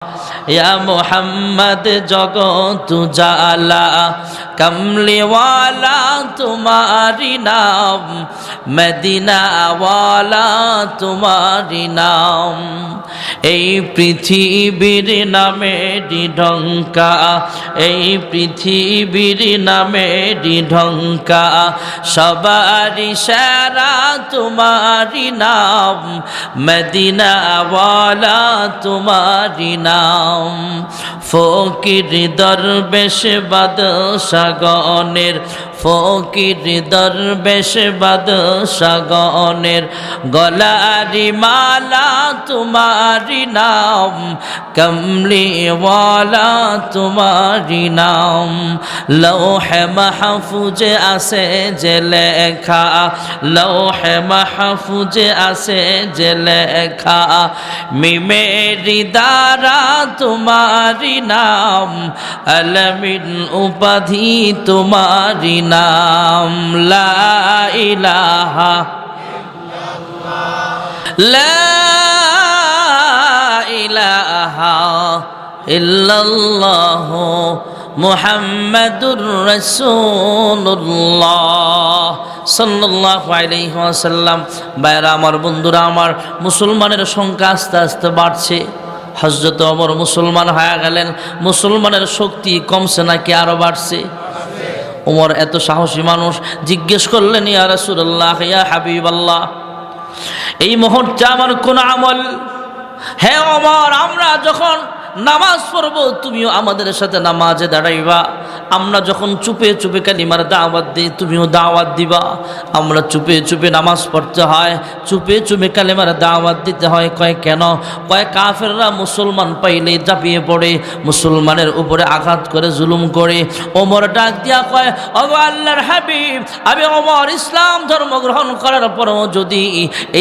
या मोहम्मद जगत जाला कमली वाला तुम्हारी नाम मदीना वाला तुम्हारी नाम এই পৃথিবীর নামেরই ঢঙ্কা এই পৃথিবীর নামেরই ঢঙ্কা সবারই সেরা তোমারি নাম মদিনা ওয়ালা তোমারি নাম ফকির দরবেশ বাদশাগণের ফকির দরবেশ বাদশাগণের গলারি মালা তোমারি নাম কমলি ওয়ালা তোমারি নাম লৌহে মাহফুজে আছে যে লেখা লৌহে মাহফুজে আছে যে লেখা মিমেরি দ্বারা তোমারি নাম আলমিন উপাধি তোমারি নাম লা ইলাহা লা ইলাহা ইল্লাল্লাহ মুহাম্মাদুর রাসূলুল্লাহ সাল্লাল্লাহু আলাইহি ওয়াসাল্লাম। ভাইরা আমার, বন্ধুরা আমার, মুসলমানের সংখ্যা আস্তে আস্তে বাড়ছে। হযরত ওমর মুসলমান হয়ে গেলেন, মুসলমানের শক্তি কমছে নাকি আরো বাড়ছে? ওমর এত সাহসী মানুষ, জিজ্ঞেস করলেন, ইয়া রাসূলুল্লাহ, ইয়া হাবিবাল্লাহ, এই মুহূর্তে আমার কোন আমল? হে ওমর, আমরা যখন নামাজ পড়বো তুমিও আমাদের সাথে নামাজে দাঁড়াইবা। আমরা যখন চুপে চুপে কালিমার দাওয়াত দিই তুমিও দাওয়াত দিবা। আমরা চুপে চুপে নামাজ পড়তে হয়, চুপে চুপে কালিমার দাওয়াত দিতে হয়। কয় কেন? কয় কাফেররা মুসলমান পাইলে ঝাঁপিয়ে পড়ে, মুসলমানের উপরে আঘাত করে, জুলুম করে। ওমর ডাক দিয়া কয়, ওগো আল্লাহর হাবিব, আমি ওমর ইসলাম ধর্ম গ্রহণ করার পরও যদি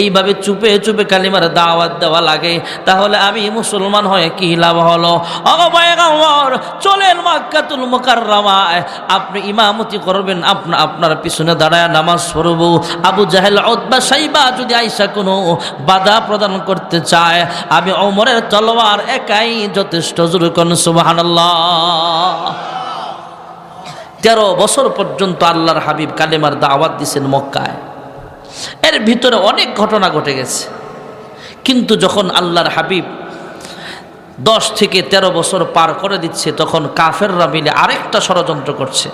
এইভাবে চুপে চুপে কালিমার দাওয়াত দেওয়া লাগে তাহলে আমি মুসলমান হয়ে কি লাভ হলো? ওগো পয়গম্বর, চলেন মক্কাতুল মুকাররমায়, আপনি ইমামতি করবেন, আপনার পিছনে দাঁড়ায় নামাজ পড়ব। আবু জাহেল, উতবা, সাইবা যদি আইসা কোনো বাধা প্রদান করতে চায়, আমি ওমরের তলোয়ার একাই যথেষ্ট। জোরে কোন সুবহানাল্লাহ। 13 বছর পর্যন্ত আল্লাহর হাবিব কালেমার দাওয়াত দিয়েছেন মক্কায়। এর ভিতরে অনেক ঘটনা ঘটে গেছে, কিন্তু যখন আল্লাহর হাবিব 10 থেকে 13 বছর পার করে দিচ্ছে, তখন কাফেররা মিলে আরেকটা ষড়যন্ত্র করছে।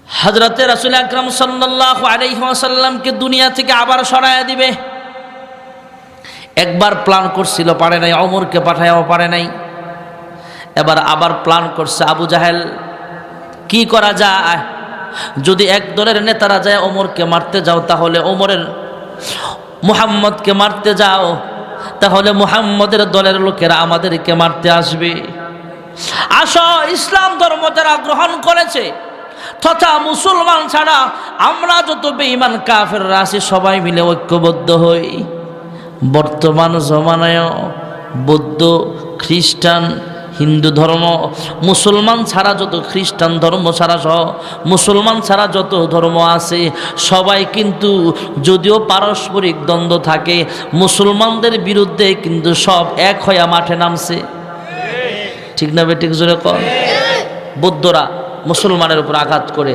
হযরতে রাসূল আকরাম সাল্লাল্লাহু আলাইহি ওয়াসাল্লামকে দুনিয়া থেকে আবার সরায়া দিবে। একবার প্ল্যান করছিল, পারে নাই, ওমরকে পাঠায়ও পারে নাই। এবার আবার প্ল্যান করছে আবু জাহেল, কি করা যায়? যদি এক দলের নেতারা যায় ওমরকে মারতে যাও, তাহলে ওমরের মুহাম্মদকে মারতে যাও, তাহলে মুহাম্মদের দলের লোকেরা আমাদেরকে মারতে আসবে। আসো, ইসলাম ধর্ম যারা গ্রহণ করেছে তথা মুসলমান ছাড়া আমরা যত বেঈমান কাফেররা আছি সবাই মিলে ঐক্যবদ্ধ হই। বর্তমান জমানায় বৌদ্ধ, খ্রিস্টান, হিন্দু ধর্ম, মুসলমান ছাড়া যত খ্রিস্টান ধর্ম ছাড়া সহ মুসলমান ছাড়া যত ধর্ম আছে সবাই কিন্তু, যদিও পারস্পরিক দ্বন্দ্ব থাকে, মুসলমানদের বিরুদ্ধে কিন্তু সব এক হইয়া মাঠে নামছে। ঠিক না বেঠিক? জোরে কর। বৌদ্ধরা মুসলমানের উপর আঘাত করে,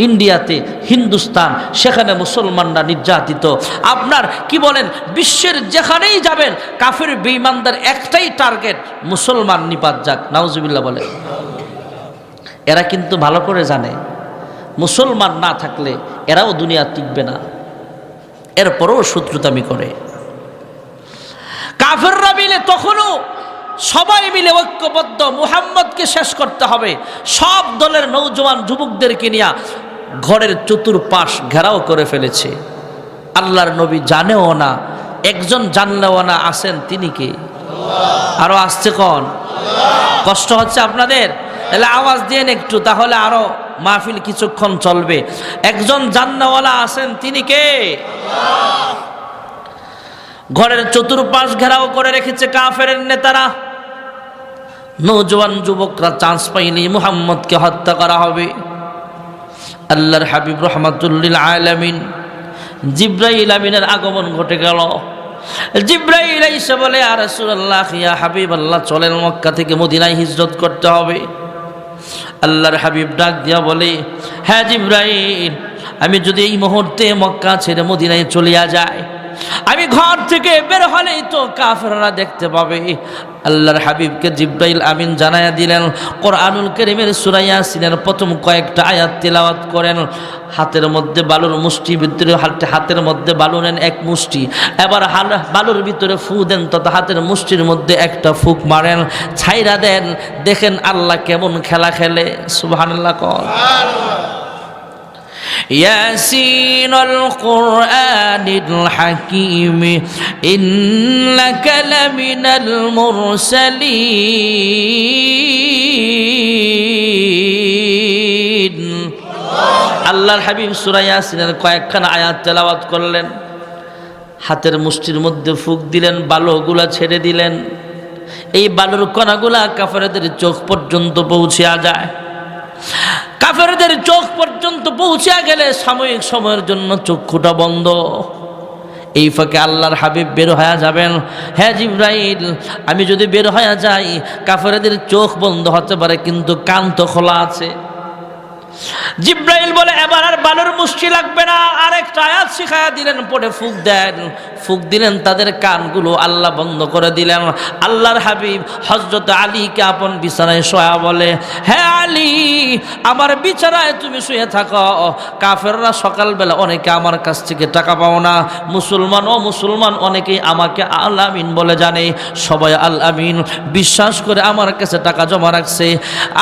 ইন্ডিয়াতে, হিন্দুস্তান, সেখানে মুসলমানরা নির্যাতিত। আপনার কি বলেন, বিশ্বের যেখানেই যাবেন কাফের বেঈমানদের একটাই টার্গেট, মুসলমান নিপাত যাক। নাউজুবিল্লাহ বলে। এরা কিন্তু ভালো করে জানে মুসলমান না থাকলে এরাও দুনিয়া টিকবে না, এরপরও শত্রুতামি করে। কাফেররা মিলে তখনও সবাই মিলে ঐক্যবদ্ধ, মুহাম্মদকে শেষ করতে হবে। সব দলের নওজোয়ান যুবকদেরকে নিয়ে ঘরের চতুর্পাশ ঘেরাও করে ফেলেছে। আল্লাহর নবী জানেও না, একজন জানলেও না আছেন, তিনি কে? আরো আসছে কোন? কষ্ট হচ্ছে আপনাদের? তাহলে আওয়াজ দিয়েন একটু, তাহলে আরো মাহফিল কিছুক্ষণ চলবে। একজন জান্নাওয়ালা আছেন, তিনি কে? ঘরের চতুর্পাশ ঘেরাও করে রেখেছে কাফের নেতারা। নওজোয়ান যুবকরা চান্স পাইলেই মুহাম্মদকে হত্যা করা হবে। আল্লাহর হাবিব রাহমাতুল লিল আলামিন জিবরাইল আমিনের আগমন ঘটে গেল। জিবরাইল এসে বলে, ইয়া রাসূলুল্লাহ, ইয়া হাবিবাল্লাহ, চলেন মক্কা থেকে মদিনায় হিজরত করতে হবে। আল্লাহর হাবিব ডাক দিয়া বলে, হ্যাঁ জিবরাইল, আমি যদি এই মুহূর্তে মক্কা ছেড়ে মদিনায় চলিয়া যাই, আমি ঘর থেকে বের হলেই তো কাফেররা দেখতে পাবে। আল্লাহর হাবিবকে জিবরাইল আমিন জানায়া দিলেন। কোরআনুল কারীমের সূরা ইয়াসিনের প্রথম কয়েকটা আয়াত তেলাওয়াত করেন। হাতের মধ্যে বালুর মুষ্টি, ভিতরে হাতের মধ্যে বালু নেন এক মুষ্টি, এবার বালুর ভিতরে ফু দেন, তত হাতের মুষ্টির মধ্যে একটা ফুক মারেন, ছাইরা দেন, দেখেন আল্লাহ কেমন খেলা খেলে। সুবহানাল্লাহ কর। ياسين القرآن الحكيم إنك لمن المرسلين। আল্লাহর হাবিব সূরা ইয়াসিনের কয়েকখানা আয়াত তেলাওয়াত করলেন, হাতের মুষ্টির মধ্যে ফুক দিলেন, বালুগুলা ছেড়ে দিলেন। এই বালুর কণাগুলা কাফেরদের চোখ পর্যন্ত পৌঁছে যায়। কাফেরদের চোখ পর্যন্ত পৌঁছে গেলে সাময়িক সময়ের জন্য চক্ষুটা বন্ধ। এই ফাঁকে আল্লাহর হাবিব বের হয়ে যাবেন। হ্যাঁ জিবরাইল, আমি যদি বের হয়ে যাই, কাফেরদের চোখ বন্ধ হতে পারে, কিন্তু কান তো খোলা আছে। জিবরাইল বলে, এবার আর বালুর মুষ্টি লাগবে না, আরেকটা আয়াত শিখায়া দিলেন, পড়ে ফুক দেন। ফুক দিলেন, তাদের কানগুলো আল্লাহ বন্ধ করে দিলেন। আল্লাহর হাবিব হযরত আলীকে আপন বিছানায় শোয়া বলে, হ্যাঁ আলী, আমার বিছানায় তুমি শুয়ে থাকো। কাফেররা সকালবেলা অনেকে আমার কাছ থেকে টাকা পাও না, মুসলমান অনেকেই আমাকে আল আমিন বলে জানে, সবাই আল আমিন বিশ্বাস করে আমার কাছে টাকা জমা রাখছে।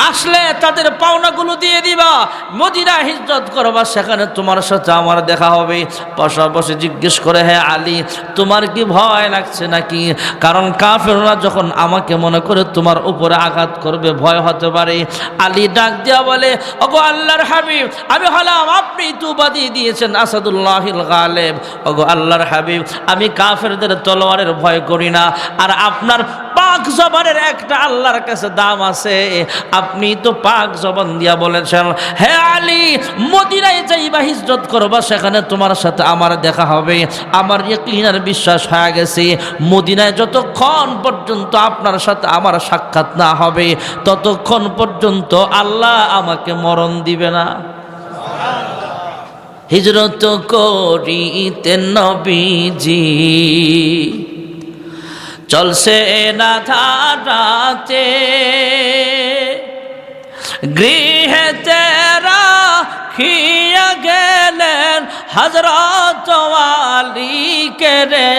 আসলে তাদের পাওনাগুলো দিয়ে দিবা, মদিনা হিজরত করবা, সেখানে তোমার সাথে আমার দেখা হবে। পাশাপাশি জিজ্ঞেস করে, হ্যাঁ আলী, তোমার কি ভয় লাগছে নাকি? কারণ কাফেররা যখন আমাকে মনে করে তোমার উপরে আঘাত করবে, ভয় হতে পারে। আলী ডাক দিয়া বলে, ওগো আল্লাহর হাবিব, আমি হলাম, আপনি তো উপাধি দিয়েছেন আসাদুল্লাহিল গালেব। ওগো আল্লাহর হাবিব, আমি কাফেরদের তলোয়ারের ভয় করি না, আর আপনার পাক জবানের একটা আল্লাহর কাছে দাম আছে। আপনি তো পাক জবান দিয়া বলেছেন, হে আলী, মদিনায় যাইবা, হিজরত করবা, সেখানে তোমার সাথে আমার দেখা হবে। আমার ইয়াকিন আর বিশ্বাস হয়ে গেছে, মদিনায় যতক্ষণ পর্যন্ত আপনার সাথে আমার সাক্ষাৎ না হবে, ততক্ষণ পর্যন্ত আল্লাহ আমাকে মরণ দিবে না। হিজরত করিতেন নবীজি, চলছে না ধারাতে, গৃহেতে রাখিয়া গেলেন হযরত আলী কে রে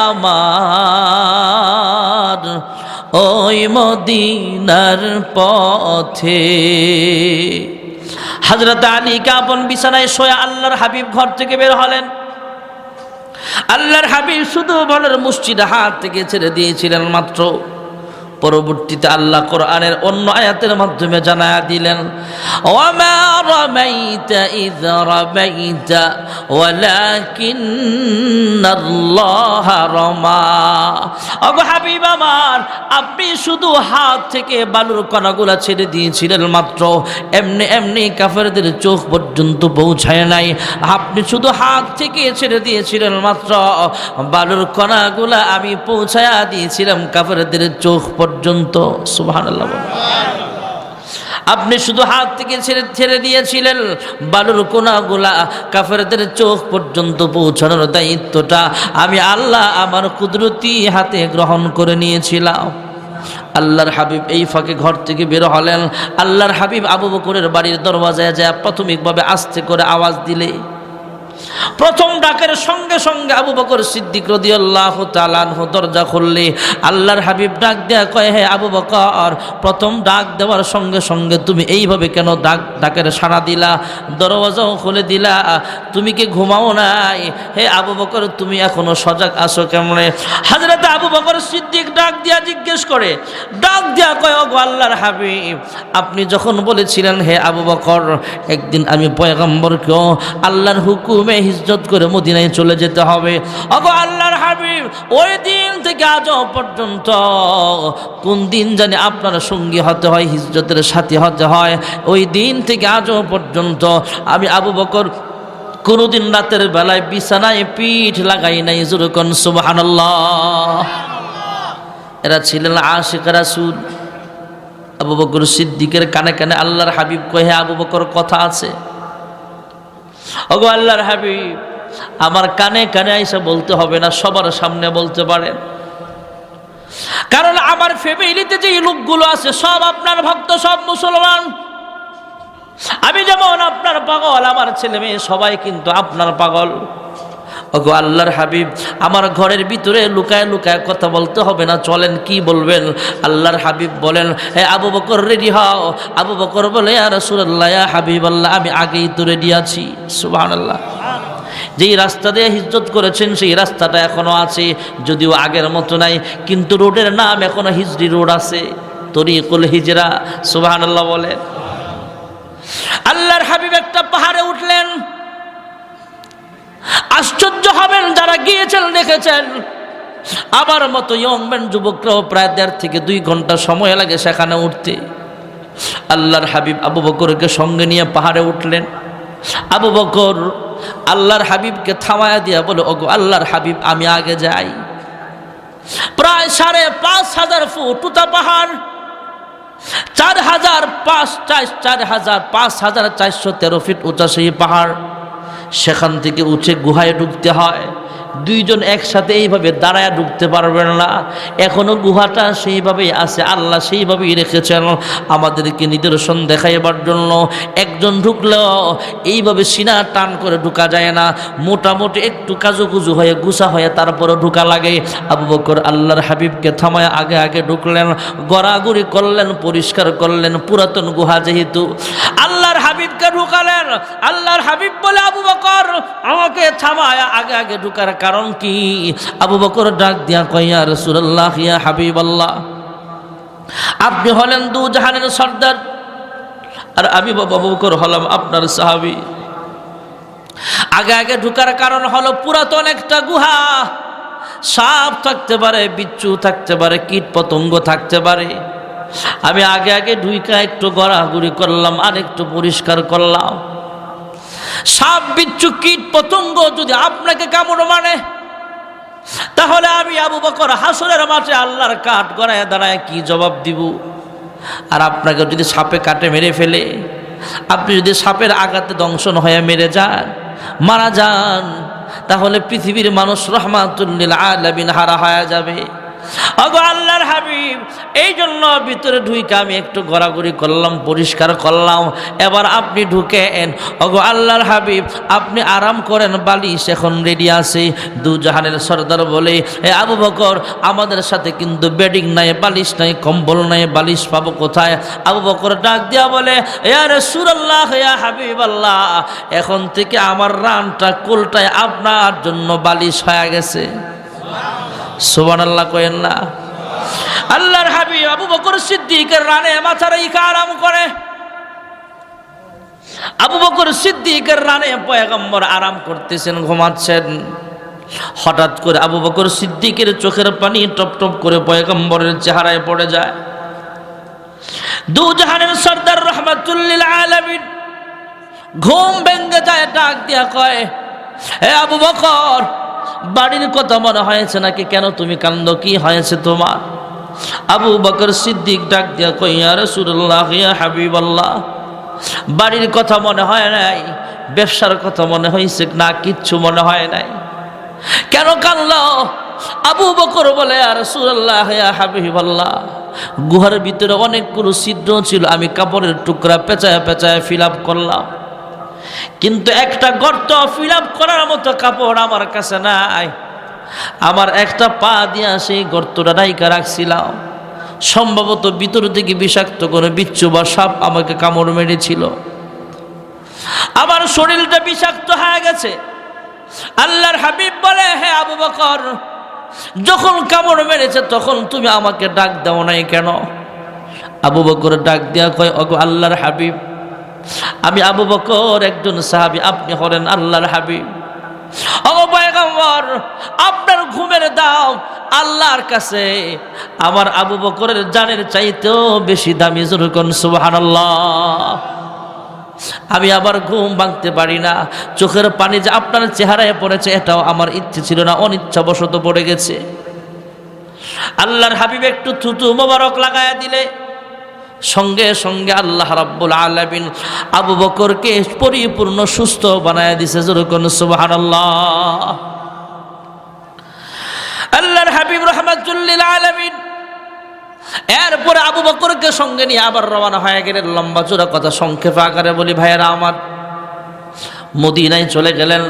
আমার, ওই মদিনার পথে। হযরত আলী আপন বিছানায় শোয়া আল্লাহর হাবিব ঘর থেকে বের হলেন। আল্লাহর হাবিব শুধু বলের মুষ্টিটা হাত থেকে ছেড়ে দিয়েছিলেন মাত্র। পরবর্তীতে আল্লাহ কোরআনের অন্য আয়াতের মাধ্যমে জানায়া দিলেন, ওয়ামা রামাইতা ইয রামাইতা ওয়ালাকিন্নাল্লাহ রামা। ওগো হাবিব আমার, আপনি শুধু হাত থেকে বালুর কণাগুলা ছেড়ে দিয়েছিলেন মাত্র, এমনি এমনি কাফেরদের চোখ পর্যন্ত পৌঁছায় নাই। আপনি শুধু হাত থেকে ছেড়ে দিয়েছিলেন মাত্র, বালুর কণাগুলা আমি পৌঁছায়া দিয়েছিলাম কাফেরদের চোখ পর্যন্ত। সুবহানাল্লাহ। আপনি শুধু হাত থেকে ছেড়ে দিয়েছিলেন, বালুর কোনাগুলা কাফেরদের চোখ পর্যন্ত পৌঁছানোর দায়িত্বটা আমি আল্লাহ আমার কুদরতি হাতে গ্রহণ করে নিয়েছিলাম। আল্লাহর হাবিব এই ফাঁকে ঘর থেকে বের হলেন। আল্লাহর হাবিব আবু বকরের বাড়ির দরওয়াজায় যায় প্রাথমিকভাবে আস্তে করে আওয়াজ দিলে, প্রথম ডাকের সঙ্গে সঙ্গে আবু বকর সিদ্দিক রাদিয়াল্লাহু তাআলা আনহু দরজা খুললে আল্লাহর হাবিব ডাক দেয়া কয়, হে আবু বকর, প্রথম ডাক দেওয়ার সঙ্গে সঙ্গে তুমি এইভাবে কেন ডাকের সাড়া দিলা, দরওয়াজাও খুলে দিলা, তুমি কি ঘুমাও নাই? হে আবু বকর, তুমি এখনো সজাগ আছো কেমনে? হযরত আবু বকর সিদ্দিক ডাক দিয়া জিজ্ঞেস করে, ডাক দেয়া কয়, ওগো আল্লাহর হাবিব, আপনি যখন বলেছিলেন হে আবু বকর, একদিন আমি পয়গম্বরকেও আল্লাহর হুকুমে হিজরত করে মদিনায় চলে যেতে হবে, ওগো আল্লাহর হাবিব, ওই দিন থেকে আজ পর্যন্ত কোন দিন জানি আপনার সঙ্গী হতে হয়, হিজরতের সাথী হতে হয়, ওই দিন থেকে আজ পর্যন্ত আমি আবু বকর কোনদিন রাতের বেলায় বিছানায় পিঠ লাগাই নাই, যেরকম সুবহানাল্লাহ। এরা ছিলেন আশিক রাসূল। আবু বকর সিদ্দিকের কানে কানে আল্লাহর হাবিব কহে, হে আবু বকর, কথা আছে। ওগো আল্লাহর হাবিব, আমার কানে কানে আইসা বলতে হবে না, সবার সামনে বলতে পারেন, কারণ আমার ফ্যামিলিতে যে লোকগুলো আছে সব আপনার ভক্ত, সব মুসলমান। আমি যেমন আপনার পাগল, আমার ছেলে মেয়ে সবাই কিন্তু আপনার পাগল। ওগো আল্লাহর হাবিব, আমার ঘরের ভিতরে লুকায় লুকায় কথা বলতে হবে না, চলেন কি বলবেন? আল্লাহর হাবিব বলেন, হে আবু বকর রেডি হও। আবু বকর বলে, ইয়া রাসূলুল্লাহ, ইয়া হাবিবাল্লাহ, আমি আগেই তো রেডি আছি। সুবহানাল্লাহ। যেই রাস্তা দিয়ে হিজরত করেছেন সেই রাস্তাটা এখনো আছে, যদিও আগের মতো নাই, কিন্তু রোডের নাম এখনো হিজরি রোড আছে, তরিকুল হিজরা। সুবহানাল্লাহ বলেন। আল্লাহর হাবিব একটা পাহাড়ে উঠলেন। আশ্চর্য হবেন যারা গিয়েছেন, দেখেছেন। আমার মতো ইয়ংম্যান যুবকরাও প্রায় 1.5 থেকে 2 ঘন্টা সময় লাগে সেখানে উঠতে। আল্লাহর হাবিব আবু বকরকে সঙ্গে নিয়ে পাহাড়ে উঠলেন। আবু বকর আল্লাহর হাবিবকে থামায়া দিয়া বলে, ওগো আল্লাহর হাবিব, আমি আগে যাই। প্রায় 5,500 ফুট উঁচা পাহাড়, 4,413 ফিট উঁচা সেই পাহাড়। সেখান থেকে উঠে গুহায় ঢুকতে হয়। 2 জন একসাথে এইভাবে দাঁড়ায় ঢুকতে পারবেন না, এখনো গুহাটা সেইভাবেই আছে, আল্লাহ সেইভাবেই রেখেছেন আমাদেরকে নিদর্শন দেখাইবার জন্য। একজন ঢুকলেও এইভাবে সিনা টান করে ঢুকা যায় না, মোটামুটি একটু কাজুকুজু হয়ে গুছা হয়ে তারপরে ঢুকা লাগে। আবু বকর আল্লাহর হাবিবকে থামায় আগে আগে ঢুকলেন, গড়াগড়ি করলেন, পরিষ্কার করলেন, পুরাতন গুহা যেহেতু। আল্লাহর হাবিবকে ঢুকালেন। আল্লাহর হাবিব বলে, আবু বকর, আমাকে থামায় আগে আগে ঢুকার কারণ কি? আবু বকর ডাক দিয়া কয়, ইয়া রাসূলুল্লাহ, ইয়া হাবিবাল্লাহ, আপনি হলেন 2 জাহানের সর্দার, আর আমি আবু বকর হলাম আপনার সাহাবী। আগে আগে ঢুকার কারণ হলো পুরাতন একটা গুহা, সাপ থাকতে পারে, বিচ্ছু থাকতে পারে, কীট পতঙ্গ থাকতে পারে। আমি আগে আগে ঢুইকা একটু গড়াগড়ি করলাম, আর একটু পরিষ্কার করলাম। সাপ বিচ্ছু কীট পতঙ্গ যদি আপনাকে কামড় মানে, তাহলে আমি আবু বকর হাসরের মাঠে আল্লাহর কাঠ গড়ায় দাঁড়ায় কি জবাব দিব? আর আপনাকে যদি সাপে কাটে মেরে ফেলে, আপনি যদি সাপের আঘাতে দংশন হয়ে মারা যান, তাহলে পৃথিবীর মানুষ রাহমাতুল লিল আলামিন হারা হয়ে যাবে। ওগো আল্লাহর হাবিব, এই জন্য ভিতরে ঢুইকা আমি একটু ঘোরাঘুরি করলাম, পরিষ্কার করলাম। এবার আপনি ঢুকেন। ওগো আল্লাহর হাবিব, আপনি আরাম করেন, বালিশ এখন রেডি আছে। 2 জাহানের সর্দার বলে, এ আবু বকর, আমাদের সাথে কিন্তু বেডিং নাই, বালিশ নাই, কম্বল নাই, বালিশ পাবো কোথায়? আবু বকর ডাক দিয়া বলে, ইয়া রাসূলুল্লাহ, ইয়া হাবিবাল্লাহ, এখন থেকে আমার রানটা কোলটায় আপনার জন্য বালিশ হয়ে গেছে। সুবহানাল্লাহ কইেন না। আল্লাহর হাবিব আবু বকর সিদ্দিকের রানে মাথা রেখে আরাম করে। আবু বকর সিদ্দিকের রানে পয়গম্বর আরাম করতেছেন, ঘুমাচ্ছেন। হঠাৎ করে আবু বকর সিদ্দিকের চোখের পানি টপ টপ করে পয়গম্বরের চেহারায় পড়ে যায়। 2 জাহানের সর্দার রাহমাতুল লিল আলামিন ঘুম ভেঙে যায়, ডাক দিয়া কয়, হে আবু বকর, বাড়ির কথা মনে হয়েছে নাকি? কেন তুমি কান্দো? কি হয়েছে তোমার? আবু বকর সিদ্দিক ডাক দিয়া কই, ইয়া রাসূলুল্লাহ, ইয়া হাবিবাল্লাহ, বাড়ির কথা মনে হয় নাই, ব্যবসার কথা মনে হয়েছে না, কিচ্ছু মনে হয় নাই। কেন কান্দো? আবু বকর বলে, ইয়া রাসূলুল্লাহ, ইয়া হাবিবাল্লাহ, গুহার ভিতরে অনেকগুলো ছিদ্র ছিল, আমি কাপড়ের টুকরা পেঁচায় পেঁচায় ফিল আপ করলাম, কিন্তু একটা গর্ত ফিল আপ করার মতো কাপড় আমার কাছে নাই। আমার একটা পা দিয়া সেই গর্তটা ডাইকা রাখছিলাম। সম্ভবত ভিতর থেকে বিষাক্ত করে বিচ্ছু বা সাপ আমাকে কামড় মেরেছিল, আমার শরীরটা বিষাক্ত হয়ে গেছে। আল্লাহর হাবিব বলে, হে আবু বকর, যখন কামড় মেরেছে তখন তুমি আমাকে ডাক দাও নাই কেন? আবু বকর ডাক দিয়া কয়, ওগো আল্লাহর হাবিব, আমি আবু বকর একজন সাহাবী, আপনি হলেন আল্লাহর হাবিব। ওগো পয়গম্বর, আপনার ঘুমের দাম আল্লাহর কাছে আমার আবু বকরের জানের চাইতেও বেশি দামি। যেরকম সুবহানাল্লাহ। আমি আবার ঘুম ভাঙতে পারি না, চোখের পানি যে আপনার চেহারায় পড়েছে এটাও আমার ইচ্ছে ছিল না, অনিচ্ছাবশত পড়ে গেছে। আল্লাহর হাবিব একটু থুতু মোবারক লাগায়া দিলে সঙ্গে সঙ্গে আল্লাহ রাব্বুল আলামিন আবু বকরকে পরিপূর্ণ সুস্থ বানায়া দিছে। জোরে কোন সুবহানাল্লাহ। আল্লাহর হাবিব রাহমাতুল লিল আলামিন এরপরে আবু বকরকে সঙ্গে নিয়ে আবার রওনা হয়ে গেলেন। লম্বা চূড়া কথা সংক্ষেপে আকারে বলি ভাইয়েরা আমার, মদিনায় চলে গেলেন।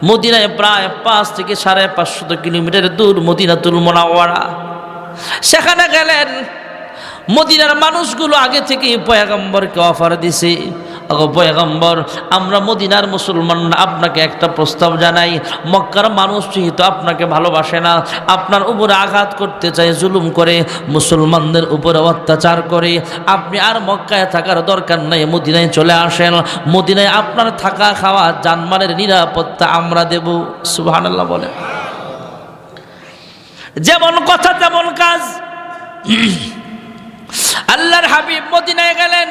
মদিনায় প্রায় 5 থেকে 550 কিলোমিটার দূর মদিনাতুল মুনাওয়ারা। সেখানে গেলেন, মদিনার মানুষগুলো আগে থেকে পয়গম্বরকে অফার দিছে, পয়গম্বর আমরা মদিনার মুসলমান আপনাকে একটা প্রস্তাব জানাই, মক্কার মানুষ যেহেতু আপনাকে ভালোবাসে না, আপনার উপরে আঘাত করতে চায়, জুলুম করে, মুসলমানদের উপরে অত্যাচার করে, আপনি আর মক্কায় থাকার দরকার নাই, মদিনায় চলে আসেন। মদিনায় আপনার থাকা খাওয়া জানমালের নিরাপত্তা আমরা দেব। সুবহানাল্লাহ বলে। যেমন কথা তেমন কাজ। আল্লাহর হাবিব মদিনায় গেলেন।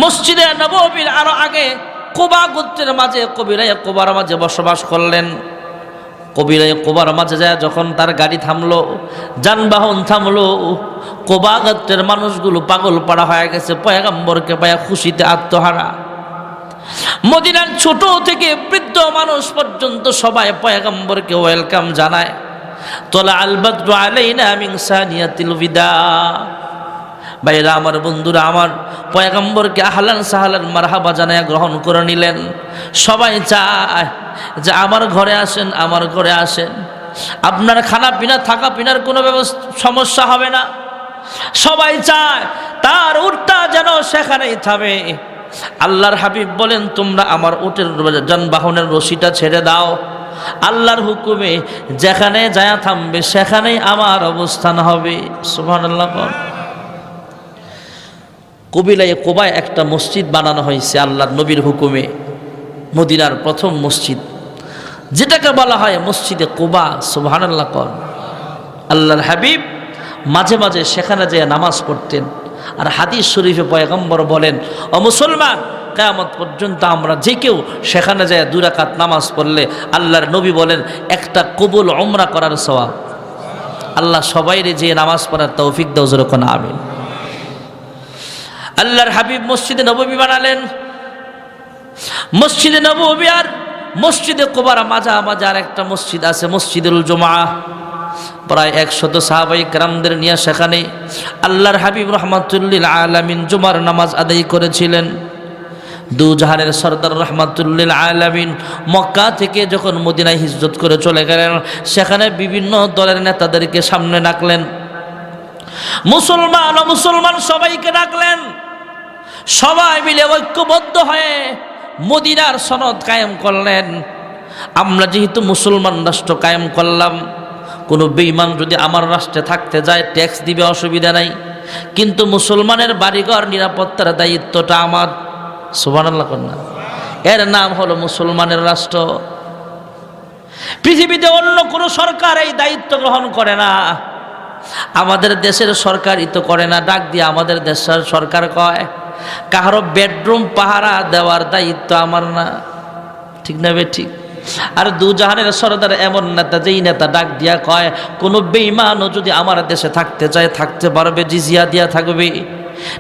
মসজিদে নববীর আরো আগে কুবা গোত্রের মাঝে কবিরায়ে কুবার মাঝে বসবাস করলেন। কবিরায়ে কুবার মাঝে যায় যখন তার গাড়ি থামলো, যানবাহন থামলো, কুবা গোত্রের মানুষগুলো পাগল পাড়া হয়ে গেছে, পয়গম্বরকে পায়া খুশিতে আত্মহারা। মদিনার ছোট থেকে বৃদ্ধ মানুষ পর্যন্ত সবাই পয়গম্বরকে ওয়েলকাম জানায়। তোলা আল বদরু আলাইনা মিন সানিয়াতিল বিদা। ভাইরা আমার, বন্ধুরা আমার, পয়গম্বরকে আহলান সাহলান মারহাবা জানায় গ্রহণ করে নিলেন। সবাই চায় যে আমার ঘরে আসেন, আমার ঘরে আসেন, আপনার খানা পিনা থাকা পিনার কোনো সমস্যা হবে না। সবাই চায় তার উটটা যেন সেখানেই থামে। আল্লাহর হাবিব বলেন তোমরা আমার উটের যানবাহনের রশিটা ছেড়ে দাও, আল্লাহর হুকুমে যেখানে যায় থামবে সেখানেই আমার অবস্থান হবে। সুবহানাল্লাহ। কবিলায়ে কুবায় একটা মসজিদ বানানো হয়েছে আল্লাহর নবীর হুকুমে, মদিনার প্রথম মসজিদ, যেটাকে বলা হয় মসজিদে কুবা। সুবহানাল্লাহ। আল্লাহর হাবিব মাঝে মাঝে সেখানে যেয়ে নামাজ পড়তেন। আর হাদিস শরীফে পয়গম্বর বলেন, ও মুসলমান, কিয়ামত পর্যন্ত আমরা যে কেউ সেখানে যায় 2 রাকাত নামাজ পড়লে আল্লাহর নবী বলেন একটা কবুল উমরা করার সওয়াব। আল্লাহ সবাইরে যে নামাজ পড়ার তৌফিক দাও। জোরে কোন আমিন। আল্লাহর হাবিব মসজিদে নববী বানালেন। মসজিদে নববী আর মসজিদে কুবার মাঝামাঝি আর একটা মসজিদ আছে, মসজিদুল জুমআ। প্রায় 100 সাহাবায়ে কেরামদের নিয়ে সেখানে আল্লাহর হাবিব রাহমাতুল লিল আলামিন জুমার নামাজ আদায় করেছিলেন। দুজাহানের সরদার রাহমাতুল লিল আলামিন মক্কা থেকে যখন মদিনায় হিজরত করে চলে গেলেন, সেখানে বিভিন্ন দলের নেতাদেরকে সামনে ডাকলেন। মুসলমান ও মুসলমান সবাইকে ডাকলেন। সবাই মিলে ঐক্যবদ্ধ হয়ে মদিনার সনদ কায়েম করলেন। আমরা যেহেতু মুসলমান রাষ্ট্র কায়েম করলাম, কোনো বেঈমান যদি আমার রাষ্ট্রে থাকতে যায় ট্যাক্স দিবে, অসুবিধা নাই, কিন্তু মুসলমানের বাড়িঘর নিরাপত্তার দায়িত্বটা আমার। সুবহানাল্লাহ কন্যা। এর নাম হলো মুসলমানের রাষ্ট্র। পৃথিবীতে অন্য কোনো সরকার এই দায়িত্ব গ্রহণ করে না। আমাদের দেশের সরকারই তো করে না, ডাক দিয়ে আমাদের দেশের সরকার কয় কারো বেডরুম পাহারা দেওয়ার দায়িত্ব আমার না। ঠিক না বে ঠিক? আর দুজাহানের সরদার এমন নেতা, যেই নেতা ডাক দিয়া কয় কোনো বেঈমানও যদি আমার দেশে থাকতে চায় থাকতে পারবে, জিজিয়া দিয়া থাকবে,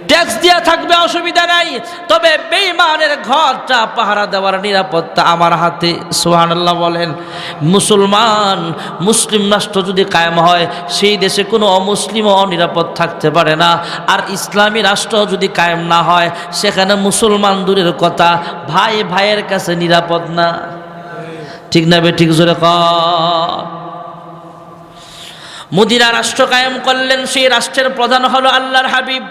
ট্যাক্স দিয়া থাকবে, অসুবিধা নাই, তবে বেঈমানের ঘরটা পাহারা দেওয়ার নিরাপত্তা আমার হাতে। সুবহানাল্লাহ বলেন। মুসলিম রাষ্ট্র যদি কায়েম হয়, সেই দেশে কোনো অমুসলিমও অনিরাপদ থাকতে পারে না। আর ইসলামী রাষ্ট্র যদি কায়েম না হয়, সেখানে মুসলমান দূরের কথা, ভাই ভাইয়ের কাছে নিরাপদ না। ঠিক না বে ঠিক? জোরে কর। মদিনা রাষ্ট্র কায়েম করলেন। সেই রাষ্ট্রের প্রধান হলো আল্লাহর হাবিব।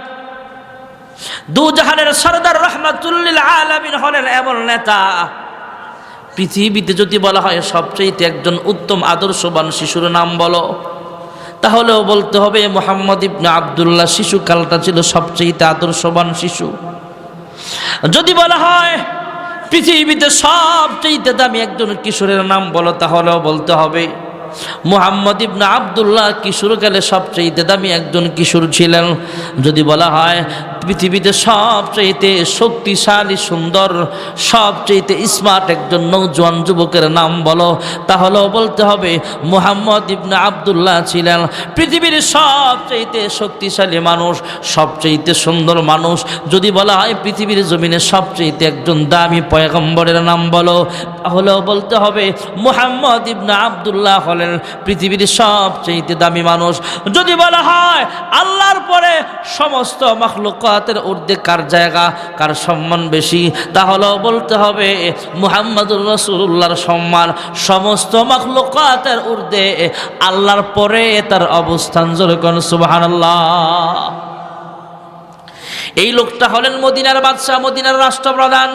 দুজাহানের সরদার রাহমাতুল লিল আলামিন হলেন এমন নেতা, পৃথিবীতে যদি বলা হয় সবচেয়ে একজন উত্তম আদর্শবান শিশুর নাম বলো, তাহলেও বলতে হবে মুহাম্মদ ইবনে আব্দুল্লাহ। শিশুকালটা ছিল সবচেয়ে আদর্শবান শিশু। যদি বলা হয় পৃথিবীতে সবচেয়ে দামি একজন কিশোরের নাম বলো, তাহলেও বলতে হবে মুহাম্মদ ইবনে আব্দুল্লাহ কিশোরকালে সবচেয়ে দামি একজন কিশোর ছিলেন। যদি বলা হয় পৃথিবীতে সবচেয়ে শক্তিশালী, সুন্দর, সবচেয়ে স্মার্ট একজন নওজোয়ান যুবকের নাম বলো, তাহলেও বলতে হবে মুহাম্মদ ইবনে আব্দুল্লাহ ছিলেন পৃথিবীর সবচেয়ে শক্তিশালী মানুষ, সবচেয়ে সুন্দর মানুষ। যদি বলা হয় পৃথিবীর জমিনে সবচেয়ে একজন দামি পয়গম্বরের নাম বলো, তাহলেও বলতে হবে মুহাম্মদ ইবনে আব্দুল্লাহ হলেন পৃথিবীর সবচেয়ে দামি মানুষ। যদি বলা হয় আল্লাহর পরে সমস্ত মাখলুকাতের ঊর্ধ্বে কার জায়গা, কার সম্মান বেশি, তাহলেও বলতে হবে মুহাম্মদুর রাসূলুল্লাহর সম্মান সমস্ত মাখলুকাতের ঊর্ধ্বে, আল্লাহর পরে তার অবস্থান। জোরে কোন সুবহানাল্লাহ। এই লোকটা হলেন মদিনার বাদশাহ, মদিনার রাষ্ট্রপ্রধান।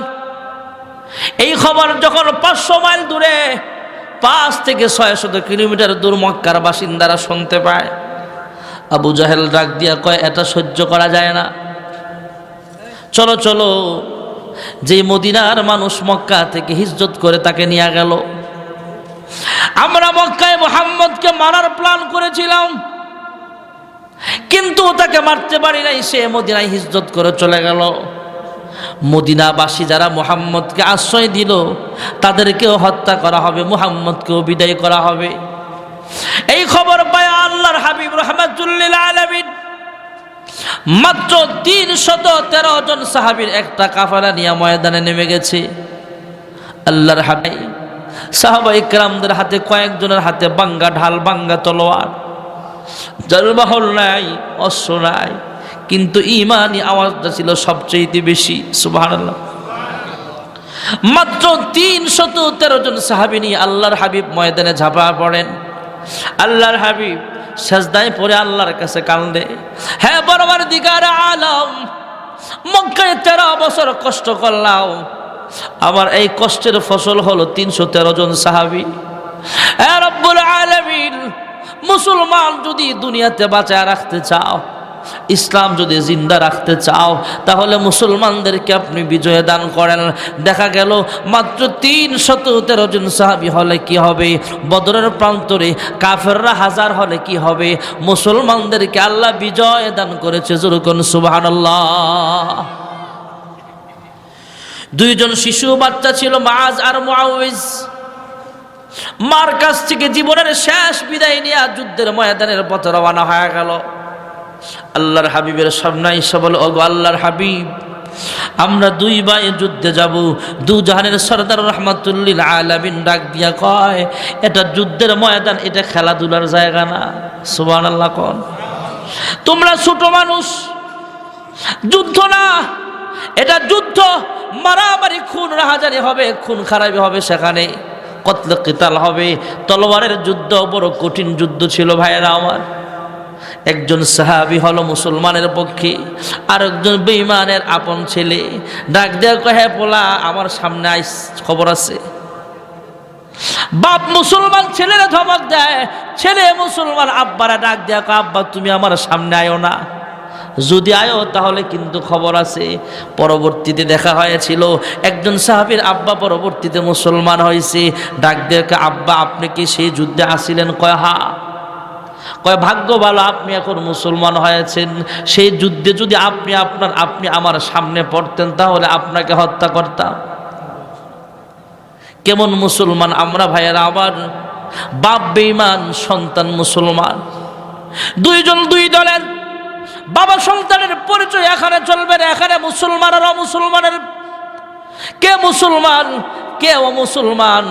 এই খবর যখন 500 মাইল দূরে, 5 থেকে 600 কিলোমিটার দূর মক্কার বাসিন্দারা শুনতে পায়, আবু জাহেল ডাক দিয়া কয় এটা সহ্য করা যায় না, চলো চলো, যে মদিনার মানুষ মক্কা থেকে হিজরত করে তাকে নিয়ে গেল। আমরা মক্কায় মুহাম্মদকে মারার প্ল্যান করেছিলাম, কিন্তু তাকে মারতে পারি নাই, সে মদিনায় হিজরত করে চলে গেল। মদিনাবাসী যারা মুহাম্মদকে আশ্রয় দিল তাদেরকেও হত্যা করা হবে, মুহাম্মদকেও বিদায় করা হবে। এই খবর পায় আল্লাহর হাবিব রাহমাতুল লিল আলামিন মাত্র 313 জন সাহাবীর একটা কাফেলা নিয়ে ময়দানে নেমে গেছে। আল্লাহর হাবিব সাহাবায়ে কেরামদের হাতে কয়েকজনের হাতে বাঙ্গা ঢাল, বাঙ্গা তলোয়ার, যানবাহন নাই, অস্ত্র নাই, কিন্তু ঈমানি আওয়াজটা ছিল সবচেয়ে বেশি। সুবহানাল্লাহ। মাত্র 313 জন সাহাবী নিয়ে আল্লাহর হাবিব ময়দানে ঝাঁপা পড়েন। আল্লাহর হাবিব সাজদায় পড়ে আল্লাহর কাছে কান্দে, হে পরওয়ারদিগার আলম, মক্কায় 13 বছর কষ্ট করলাম, আমার এই কষ্টের ফসল হলো 313 জন সাহাবী। হে রব্বুল আলামিন, মুসলমান যদি দুনিয়াতে বাঁচায় রাখতে চাও, ইসলাম যদি জিন্দা রাখতে চাও, তাহলে মুসলমানদেরকে আপনি বিজয় দান করেন। দেখা গেল মাত্র 313 জন সাহাবী হলে কি হবে, বদরের প্রান্তরে কাফেররা 1000 হলে কি হবে, মুসলমানদেরকে আল্লাহ বিজয় দান করেছে। জোরে কোন সুবহানাল্লাহ। 2 জন শিশু বাচ্চা ছিল, মুআজ আর মুআউইজ। মার কাছ থেকে জীবনের শেষ বিদায় নিয়ে যুদ্ধের ময়দানের পথে রওনা হয়ে গেল। আল্লাহর হাবিবের সামনে এসে বলে, ওগো আল্লাহর হাবিব, আমরা 2 ভাই যুদ্ধে যাব। 2 জাহানের সরদার রাহমাতুল লিল আলামিন ডাক দিয়া কয়, এটা যুদ্ধের ময়দান, এটা খেলাধুলার জায়গা না। সুবহানাল্লাহ। কোন তোমরা ছোট মানুষ, যুদ্ধ না, এটা যুদ্ধ, মারামারি, খুন রাহাজানি হবে, খুন খারাপি হবে, সেখানে কতলে কিতাল হবে, তলোয়ারের যুদ্ধ, বড় কঠিন যুদ্ধ ছিল। ভাইয়েরা আমার, একজন সাহাবী হলো মুসলমানের পক্ষে, আর একজন বেঈমানের আপন ছেলে। ডাক দেয়া কহে, পোলা আমার সামনে আইস, খবর আছে। বাপ মুসলমান ছেলেরা ধমক দেয়, ছেলে মুসলমান আব্বারা ডাক দেয়া কয়, আব্বা তুমি আমার সামনে আয়ো না, যদি আয়ো তাহলে কিন্তু খবর আছে। পরবর্তীতে দেখা হয়েছিল একজন সাহাবীর আব্বা পরবর্তীতে মুসলমান হয়েছে। ডাক দেয়া কয়, আব্বা আপনি কি সেই যুদ্ধে আসিলেন? কয় হ্যাঁ। কয় ভাগ্য ভালো আপনি এখন মুসলমান হয়েছেন, সেই যুদ্ধে যদি আপনি আমার সামনে পড়তেন তাহলে আপনাকে হত্যা করতাম। কেমন মুসলমান আমরা ভাইয়েরা! আবার বাপ বেঈমান, সন্তান মুসলমান। 2 জন 2 দলের, বাবা সন্তানের পরিচয় এখানে চলবে না। এখানে মুসলমান আর অমুসলমানের, কে মুসলমান কে অমুসলমান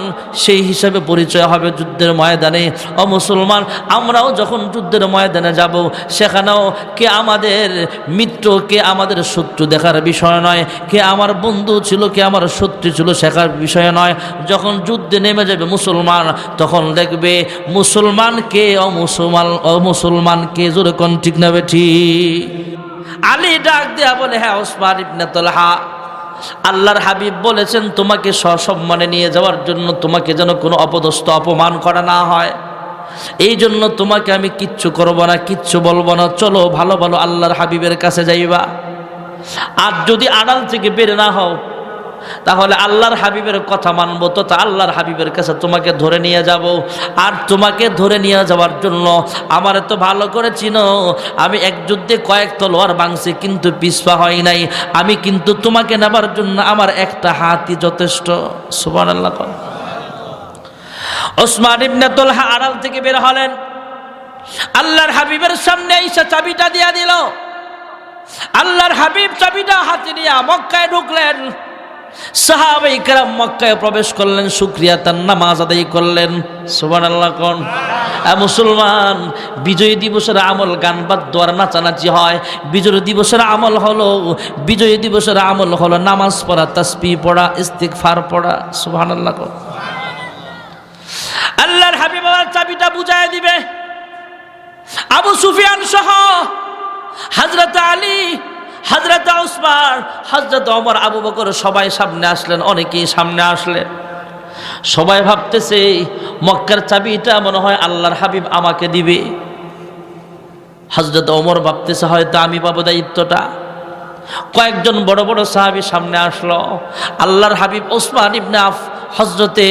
সেই হিসাবে পরিচয় হবে যুদ্ধের ময়দানে। অমুসলমান আমরাও যখন যুদ্ধের ময়দানে যাব, সেখানেও কে আমাদের মিত্র, কে আমাদের শত্রু দেখার বিষয় নয়, কে আমার বন্ধু ছিল, কে আমার শত্রু ছিল শেখার বিষয় নয়। যখন যুদ্ধে নেমে যাবে মুসলমান, তখন দেখবে মুসলমান কে অমুসলমান কে। জোরে কোন ঠিক না বেঠিক? আলী ডাক দেয়া বলে, হ্যাঁ ওসমান ইবনে তালহা, আল্লাহর হাবিব বলেছেন তোমাকে সসম্মানে নিয়ে যাওয়ার জন্য, তোমাকে যেন কোনো অপদস্থ অপমান করা না হয়, এই জন্য তোমাকে আমি কিচ্ছু করব না, কিচ্ছু বলবো না। চলো ভালো ভালো আল্লাহর হাবিবের কাছে যাইবা, আর যদি আড়াল থেকে বের না হও তাহলে আল্লাহর হাবিবের কথা মানবো তো তা আল্লাহর হাবিবের কাছে তোমাকে ধরে নিয়ে যাব। আর তোমাকে ধরে নিয়ে যাওয়ার জন্য আমার তো ভালো করে চিনো, আমি এক যুদ্ধে কয়েক তলোয়ার ভাঙছি কিন্তু পিছপা হয় নাই। আমি কিন্তু তোমাকে নেবার জন্য আমার একটা হাতই যথেষ্ট। সুবহানাল্লাহ। ওসমান ইবনে তালহা আড়াল থেকে বের হলেন, আল্লাহর হাবিবের সামনে এসে চাবিটা দিয়া দিল। আল্লাহর হাবিব চাবিটা হাতে নিয়ে মক্কায় ঢুকলেন। সাহাবায়ে কেরাম মক্কায় প্রবেশ করলেন, শুকরিয়া তার নামাজ আদায় করলেন। সুবহানাল্লাহ কোন মুসলমান, বিজয় দিবসের আমল গান বাদ্য আর নাচানাচি হয়। বিজয় দিবসের আমল হলো নামাজ পড়া, তাসবিহ পড়া, ইস্তিগফার পড়া। সুবহানাল্লাহ কোন আল্লাহর হাবিব আমার চাবিটা বুঝায় দিবে। আবু সুফিয়ান সহ হযরত আলী, হযরত উসমান, হযরত ওমর, আবু বকর সবাই সামনে আসলেন। অনেকেই সামনে আসলেন। সবাই ভাবতেছে মক্কার চাবিটা মনে হয় আল্লাহর হাবিব আমাকে দিবে। হযরত ওমর ভাবতেছে হয়তো আমি পাবো দায়িত্বটা। কয়েকজন বড় বড় সাহাবী সামনে আসলো। আল্লাহর হাবিব হযরতে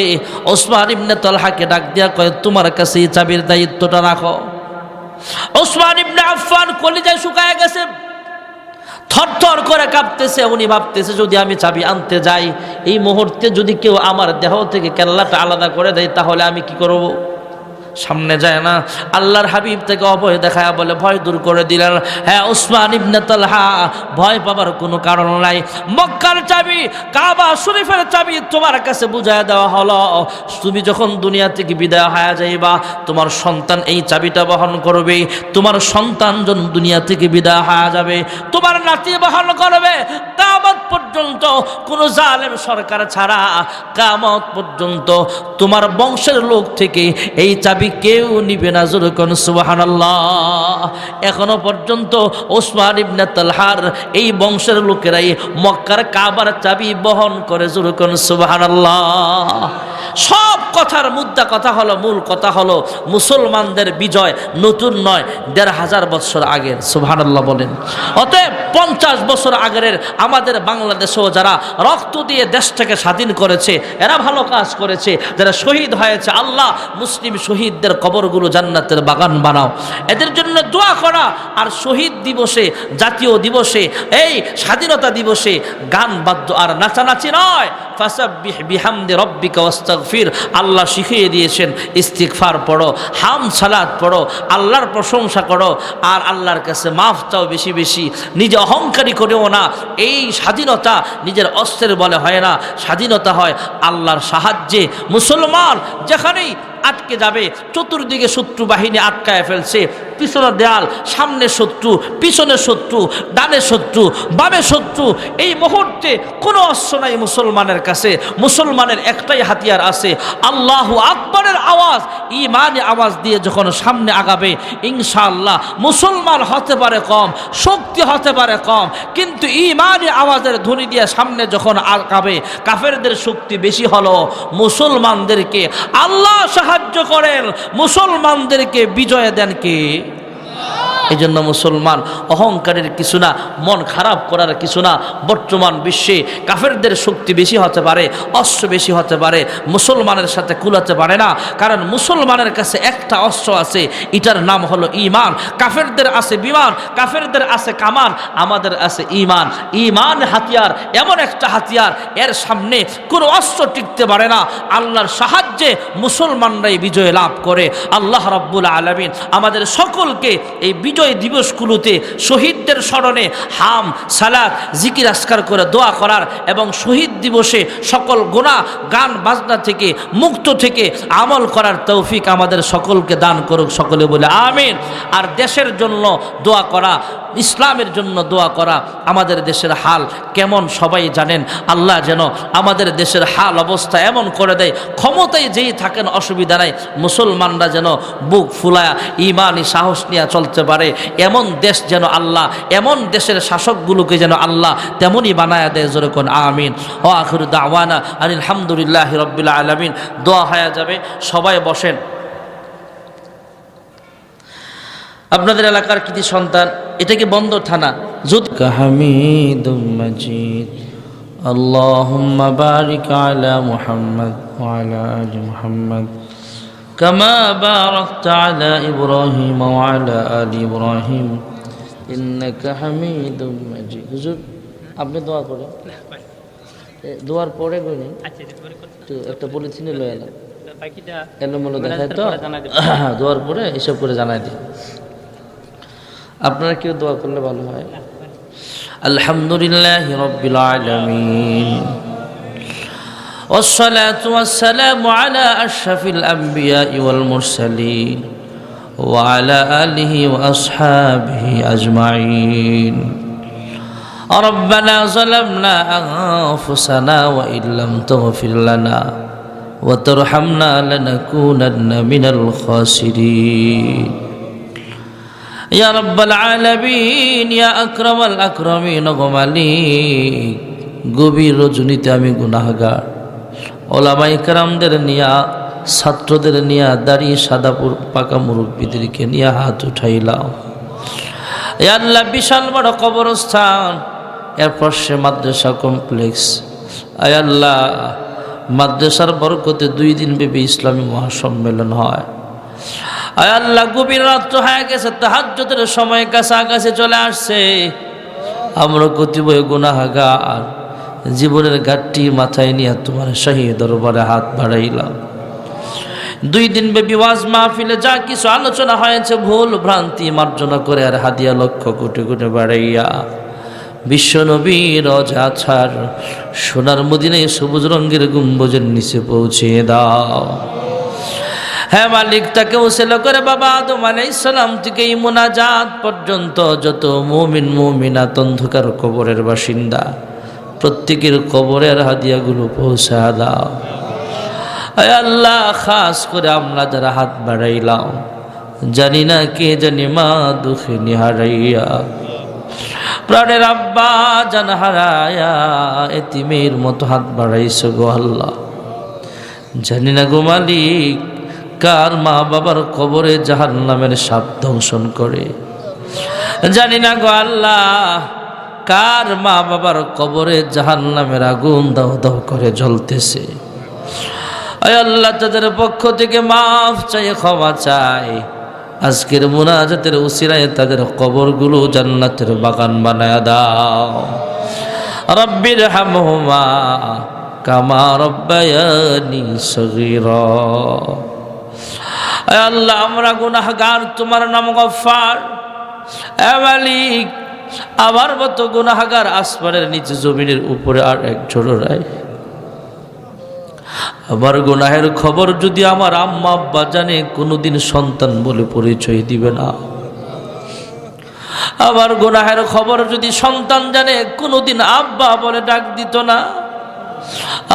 ওসমান ইবনে তালহাকে ডাক দিয়া কয় তোমার কাছে এই চাবির দায়িত্বটা রাখো। ওসমান ইবনে আফফান কলিজায় শুকায় গেছে, থরথর করে কাঁপতেছে। উনি ভাবতেছে যদি আমি চাবি আনতে যাই, এই মুহূর্তে যদি কেউ আমার দেহ থেকে কেল্লাটা আলাদা করে দেয় তাহলে আমি কি করব? সামনে যায় না। আল্লাহর হাবিব থেকে অভয় দেখায় বলে ভয় দূর করে দিলেন। হ্যাঁ ওসমান ইবনে তালহা, ভয় পাবার কোনো কারণ নাই। মক্কার চাবি, কাবা শরীফের চাবি তোমার কাছে বুঝায় দেওয়া হলো। তুমি যখন দুনিয়া থেকে বিদায় হয়ে যাইবা, তোমার সন্তান এই চাবিটা বহন করবে। তোমার সন্তান যখন দুনিয়া থেকে বিদায় হয়ে যাবে, তোমার নাতি বহন করবে। কিয়ামত পর্যন্ত কোন জালেম সরকার ছাড়া কিয়ামত পর্যন্ত তোমার বংশের লোক থেকে এই চাবি কেউ নিবে না। জোরে কোন সুবহানাল্লাহ। এখনো পর্যন্ত ওসমান ইবনে তালহার এই বংশের লোকেরাই মক্কার কাবার চাবি বহন করে। জোরে কোন সুবহানাল্লাহ। সব কথার মুদ্রা কথা হলো, মূল কথা হলো মুসলমানদের বিজয় নতুন নয়, ১৫০০ বছর আগের। সুবহানাল্লাহ বলেন। অতএব ৫০ বছর আগের আমাদের বাংলাদেশেও যারা রক্ত দিয়ে দেশটাকে স্বাধীন করেছে, এরা ভালো কাজ করেছে। যারা শহীদ হয়েছে, আল্লাহ মুসলিম শহীদদের কবরগুলো জান্নাতের বাগান বানাও, এদের জন্য দোয়া করা। আর শহীদ দিবসে, জাতীয় দিবসে, এই স্বাধীনতা দিবসে গান বাদ্য আর নাচানাচি নয়। ফাসাব্বিহ বিহামদি রাব্বিকা ওয়াস্তাগফির, আল্লাহ শিখিয়ে দিয়েছেন ইস্তিগফার পড়ো, হামদ সালাত পড়ো, আল্লাহর প্রশংসা করো, আর আল্লাহর কাছে মাফ চাও বেশি বেশি। নিজে অহংকারী করেও না। এই স্বাধীনতা নিজের অস্ত্রের বলে হয় না, স্বাধীনতা হয় আল্লাহর সাহায্যে। মুসলমান যেখানেই আটকে যাবে, চতুর্দিকে শত্রু বাহিনী আটকায় ফেলছে, পিছনের দেয়াল, সামনে শত্রু, পিছনে শত্রু, ডানে শত্রু, বামে শত্রু, এই মুহূর্তে কোনো অস্ত্র নাই মুসলমানের কাছে। মুসলমানের একটাই হাতিয়ার আছে, আল্লাহু আকবরের আওয়াজ। ঈমানি আওয়াজ দিয়ে যখন সামনে আগাবে, ইনশাআল্লাহ মুসলমান হতে পারে কম, শক্তি হতে পারে কম, কিন্তু ঈমানি আওয়াজের ধ্বনি দিয়ে সামনে যখন আগাবে, কাফেরদের শক্তি বেশি হলো। মুসলমানদেরকে আল্লাহ সাহায্য করেন, মুসলমানদেরকে বিজয় দেন কে? এই জন্য মুসলমান অহংকারের কিছু না, মন খারাপ করার কিছু না। বর্তমান বিশ্বে কাফেরদের শক্তি বেশি হতে পারে, অস্ত্র বেশি হতে পারে, মুসলমানের সাথে কুলাতে পারে না। কারণ মুসলমানের কাছে একটা অস্ত্র আছে, এটার নাম হলো ঈমান। কাফেরদের আছে বিমান, কাফেরদের আছে কামান, আমাদের আছে ঈমান। ঈমান হাতিয়ার, এমন একটা হাতিয়ার, এর সামনে কোনো অস্ত্র টিকতে পারে না। আল্লাহর সাহায্যে মুসলমানরাই বিজয় লাভ করে। আল্লাহ রাব্বুল আলামিন আমাদের সকলকে এই বিজয় দিবসগুলোতে শহীদদের স্মরণে হাম সালাত জিকির আসকার করে দোয়া করার এবং শহীদ দিবসে সকল গুনাহ গান বাজনা থেকে মুক্ত থেকে আমল করার তৌফিক আমাদের সকলকে দান করুক। সকলে বলে আমিন। আর দেশের জন্য দোয়া করা, ইসলামের জন্য দোয়া করা। আমাদের দেশের হাল কেমন সবাই জানেন। আল্লাহ যেন আমাদের দেশের হাল অবস্থা এমন করে দেয়, ক্ষমতায় যেই থাকেন অসুবিধা নাই, মুসলমানরা যেন বুক ফুলায়া ঈমানি সাহস নিয়ে চলতে পারে। এমন দেশ যেন আল্লাহ, এমন দেশের শাসকগুলোকে যেন আল্লাহ তেমনই বানায়া দেয়। জোরে কোন আমিন। ও আখিরু দাওয়ানা আনিল হামদুলিল্লাহি রাব্বিল আলামিন। দোয়া হয়ে যাবে, সবাই বসেন। আপনাদের এলাকার কৃতি সন্তান, এটা কি বন্দর থানা? হামিদুম মাজিদ اللهم بارك على محمد وعلى آل محمد كما باركت على إبراهيم وعلى آل إبراهيم إنك حميد مجيد হুজুর আপনি দোয়া করেন দোয়ার পরে কইনি তো একটা পলিথিনে লয়ে এলাম বাকিটা এলোমেলো দেখায় তো দোয়ার পরে এসব করে জানাই দিই আপনারা কেউ দোয়া করলে ভালো হয় আলহামদুলিল্লাহি রাব্বিল আলামিন والصلاة والسلام على أشرف الأنبياء والمرسلين وعلى آله وأصحابه أجمعين ربنا ظلمنا أنفسنا وإن لم تغفر لنا وترحمنا لنكونن من الخاسرين يا رب العالمين يا أكرم الأكرمين মালিক গভীর রজনীতে আমি গুনাহগার ওলামায়ে কেরামদের নিয়া ছাত্রদের নিয়া দাড়ি সাদা পাকা মুরব্বীদেরকে নিয়ে হাত উঠাইলাম ইয়া আল্লাহ বিশাল বড় কবরস্থান এরপর সে মাদ্রাসা কমপ্লেক্স আয় আল্লাহ মাদ্রাসার বরকতে 2 দিন ব্যাপী ইসলামী মহাসম্মেলন হয় আয় আল্লাহ গভীর রাত হয়ে গেছে তাহাজ্জুদের সময় কাছাকাছি চলে আসছে আমরা কতিপয় গুনাহগার জীবনের ঘাটতি মাথায় নিয়ে তোমার শাহী দরবারে হাত বাড়াইলাম 2 দিন ব্যাপী ওয়াজ মাহফিলে যা কিছু আলোচনা হয়েছে ভুল ভ্রান্তি মার্জনা করে আর হাদিয়া লক্ষ কোটি কোটি বাড়াইয়া বিশ্ব নবীর রওজা ছাড় সোনার মদিনায় সবুজ রঙের গম্বুজের নিচে পৌঁছিয়ে দাও হ্যাঁ মালিক তাকে উসিলা করে বাবা আদম আলাইহিস সালাম থেকে এই মুনাজাত পর্যন্ত যত মুমিন মুমিনাত অন্ধকার কবরের বাসিন্দা প্রত্যেকের কবরের হাদিয়াগুলো পৌঁছা দাও আয় আল্লাহ খাস করে আমরা যারা হাত বাড়াইলাম জানি না কে জানি মা দুঃখে নিহারাইয়া প্রাণের আব্বা জান হারায়া এতিমের মতো হাত বাড়াইছো গো আল্লাহ জানি না গো মালিক কার মা বাবার কবরে জাহান্নামের সাপ দংশন করে জানি না গো আল্লাহ কার মা বাবার কবরে জাহান্নামের আগুন দাও দাও করে জ্বলতেছে আয় আল্লাহ তাদের পক্ষ থেকে মাফ চাই ক্ষমা চাই আজকের মুনাজাতের উসিলায় তাদের কবরগুলো জান্নাতের বাগান বানায়া দাও রব্বির হামহুমা কামা রব্বায়ানি সগীরা আয় আল্লাহ আমরা গুনাহগার তোমার নাম গফফার এ মালিক আমার মতো গুনাহগার আসমানের নিচে জমিনের উপরে আর এক ঝোড়ায় আমার গুনাহের খবর যদি আমার আম্মা আব্বা জানে কোনোদিন সন্তান বলে পরিচয় দিবে না আমার গুনাহের খবর যদি সন্তান জানে কোনোদিন আব্বা বলে ডাক দিত না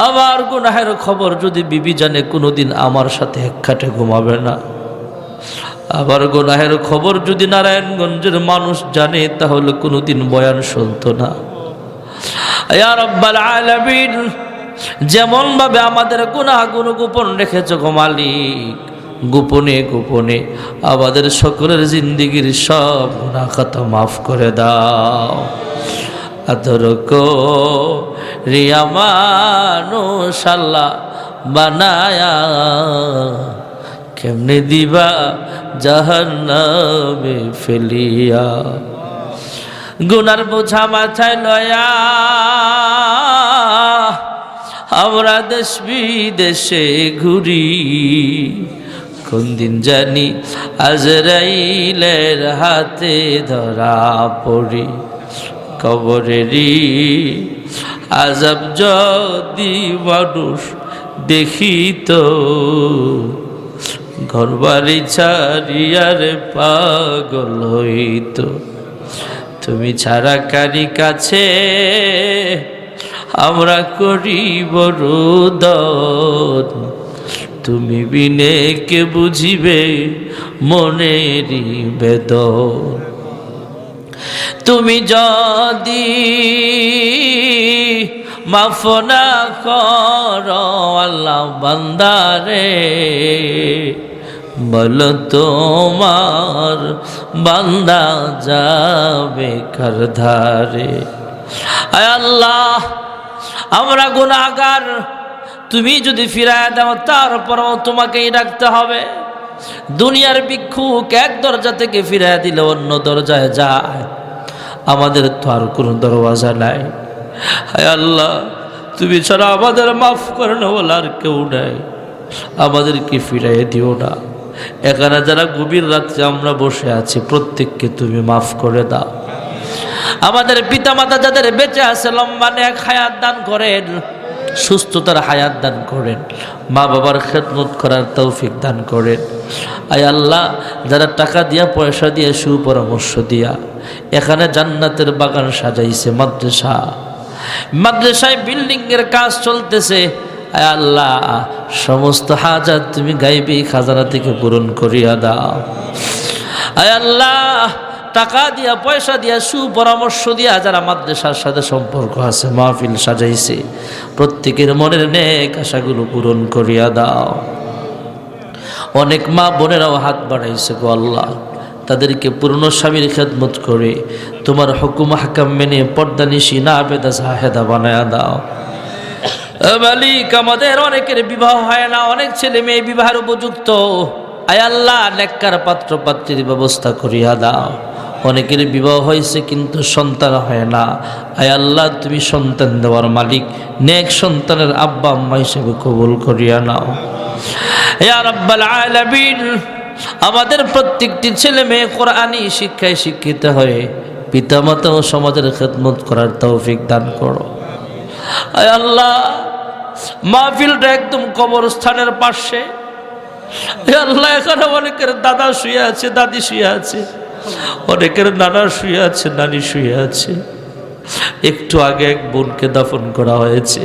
আমার গুনাহের খবর যদি বিবি জানে কোনোদিন আমার সাথে এক খাটে ঘুমাবে না আমার গুনাহের খবর যদি নারায়ণগঞ্জের মানুষ জানে তাহলে কোনোদিন বয়ান শুনতো না ইয়া রাব্বাল আলামিন যেমন ভাবে আমাদের গুনাহগুলো গোপন রেখেছো গো মালিক গোপনে গোপনে আমাদের সকলের জিন্দেগির সব গুনাহ খাতা মাফ করে দাও আদরকো রিয়া মানুষ আল্লাহ বানায়া কেমনে দিবা জাহান্নামে ফেলিয়া গুনার বোঝা মাথায় লয়া আমরা দেশ বিদেশে ঘুরি কোন দিন জানি আজরাইলের হাতে ধরা পড়ি কবরেরই আযাব যদি মানুষ দেখিত ঘরবাড়ি ছাড়িয়ার পাগল হইত তুমি ছাড়া কারি কাছে আমরা করিব রোদন তুমি বিনে কে বুঝিবে মনেরই বেদন তুমি যদি মাফ না করো আল্লাহ বান্দারে বলো তোমার বান্দা যাবে কার ধারে আয় আল্লাহ আমরা গুনাহগার, তুমি যদি ফিরায় দাও তারপরও তোমাকেই ডাকতে হবে। দুনিয়ার ভিক্ষুক এক দরজা থেকে ফিরায় দিলে অন্য দরজায় যায়, আমাদের তো আর কোনো দরওয়াজা নাই। হায় আল্লাহ, তুমি ছাড়া আমাদের মাফ করে না বলে আর কেউ নাই, আমাদেরকে ফিরাই দিও না। এখানে যারা গভীর রাত্রে আমরা বসে আছি প্রত্যেককে তুমি মাফ করে দাও। আমাদের পিতামাতা যাদের বেঁচে আছে লম্বা নেক হায়াত দান করেন, সুস্থতার হায়াত দান করেন, মা বাবার খেদমত করার তৌফিক দান করেন। আয় আল্লাহ, যারা টাকা দিয়া পয়সা দিয়ে সুপরামর্শ দিয়া এখানে জান্নাতের বাগান সাজাইছে, মাদ্রাসায় বিল্ডিংয়ের কাজ চলতেছে, আয় আল্লাহ সমস্ত হাজাত তুমি গাইবী খাজানা থেকে পূরণ করিয়া দাও। আয় আল্লাহ, টাকা দিয়া পয়সা দিয়া সুপরামর্শ দিয়া যারা মাদ্রাসার সাথে সম্পর্ক আছে, মাহফিল সাজাইছে, প্রত্যেকের মনের নেক আশাগুলো পূরণ করিয়া দাও। অনেক মা বোনেরাও হাত বাড়াইছে গো আল্লাহ, তাদেরকে পূর্ণ স্বামীর খেদমত করে তোমার হুকুম হাকাম মেনে পর্দা নিশি না বেদা জাহেদা বানায়া দাও। মালিক, আমাদের অনেকের বিবাহ হয় না, অনেক ছেলে মেয়ে বিবাহের উপযুক্ত, আয় আল্লাহ নেককার পাত্র পাত্রীর ব্যবস্থা করিয়া দাও। অনেকের বিবাহ হয়েছে কিন্তু সন্তান হয় না, আয় আল্লাহ তুমি সন্তান দেওয়ার মালিক, নেক সন্তানের আব্বা আম্মা হিসেবে কবুল করিয়া নাও। ইয়া রাব্বাল আলামিন, আমাদের প্রত্যেকটি ছেলে মেয়ে কোরআনী শিক্ষায় শিক্ষিত হয়ে পিতামাতা ও সমাজের খেদমত করার তৌফিক দান করো। আয় আল্লাহ, মাহফিলটা একদম কবরস্থানের পাশে, আল্লাহ এখানে অনেকের দাদা শুয়ে আছে, দাদি শুয়ে আছে, অনেকের নানা শুয়ে আছে, নানি শুয়ে আছে। একটু আগে এক বোনকে দাফন করা হয়েছে।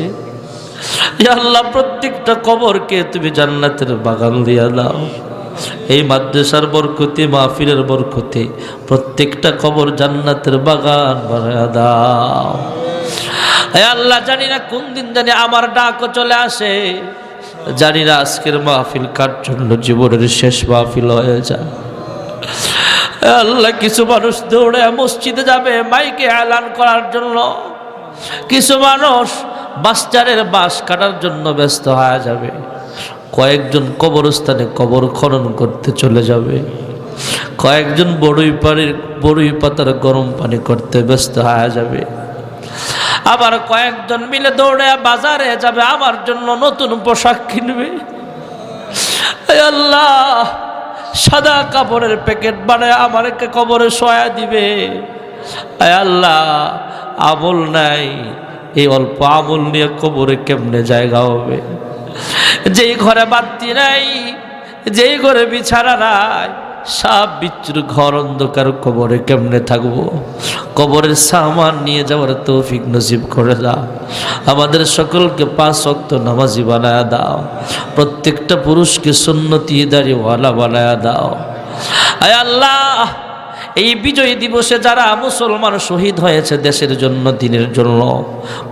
আল্লাহ, প্রত্যেকটা কবরকে তুমি জান্নাতের বাগান দিয়া দাও। এই মাদ্রাসার বরকতে, মাহফিলের বরকতে প্রত্যেকটা কবর জান্নাতের বাগান বানায়া দাও। আল্লাহ, জানি না কোন দিন জানি আমার ডাকও চলে আসে, জানি না আজকের মাহফিল কার জন্য জীবনের শেষ মাহফিল হয়ে যায়। আল্লাহ, কিছু মানুষ দৌড়ে মসজিদে যাবে মাইকে এলান করার জন্য, কিছু মানুষ বাসচারের বাস কাটার জন্য ব্যস্ত হয়ে যাবে, কয়েকজন কবরস্থানে কবর খনন করতে চলে যাবে, কয়েকজন বড়ই পাতার গরম পানি করতে ব্যস্ত হয়ে যাবে, আবার কয়েকজন মিলে দৌড়ে বাজারে যাবে আমার জন্য নতুন পোশাক কিনবে। আল্লাহ, সাদা কাপড়ের প্যাকেট বানায় আমাকে কবরে শোয়া দিবে। আল্লাহ, আমল নাই, এই অল্প আমল নিয়ে কবরে কেমনে জায়গা হবে? যেই ঘরে বাতি নাই, যেই ঘরে বিছানা নাই, সাপ বিচ্ছুর ঘর অন্ধকার, কবরে কেমনে থাকবো? কবরের সামান নিয়ে যাওয়ার তৌফিক নসিব করে দাও। আমাদের সকলকে 5 ওয়াক্ত নামাজি বানায়া দাও। প্রত্যেকটা পুরুষকে সুন্নতি দাড়িওয়ালা বানায়া দাও। আয় আল্লাহ, এই বিজয় দিবসে যারা মুসলমান শহীদ হয়েছে দেশের জন্য, দিনের জন্য,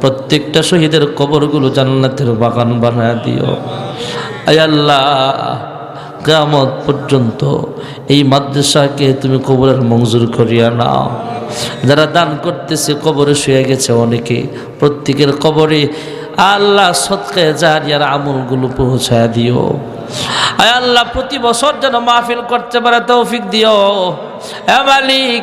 প্রত্যেকটা শহীদের কবরগুলো জান্নাতের বাগান বানায়া দিও। আয় আল্লাহ, কিয়ামত পর্যন্ত এই মাদ্রাসাকে তুমি কবরের মঞ্জুর করিয়া নাও। যারা দান করতেছে কবরে শুয়ে গেছে অনেকে, প্রত্যেকের কবরে আল্লাহ সদকায়ে জারিয়ার আমলগুলো পৌঁছায় দিও। আয় আল্লাহ, প্রতি বছর যেন মাহফিল করতে পারে তৌফিক দিও। এ মালিক,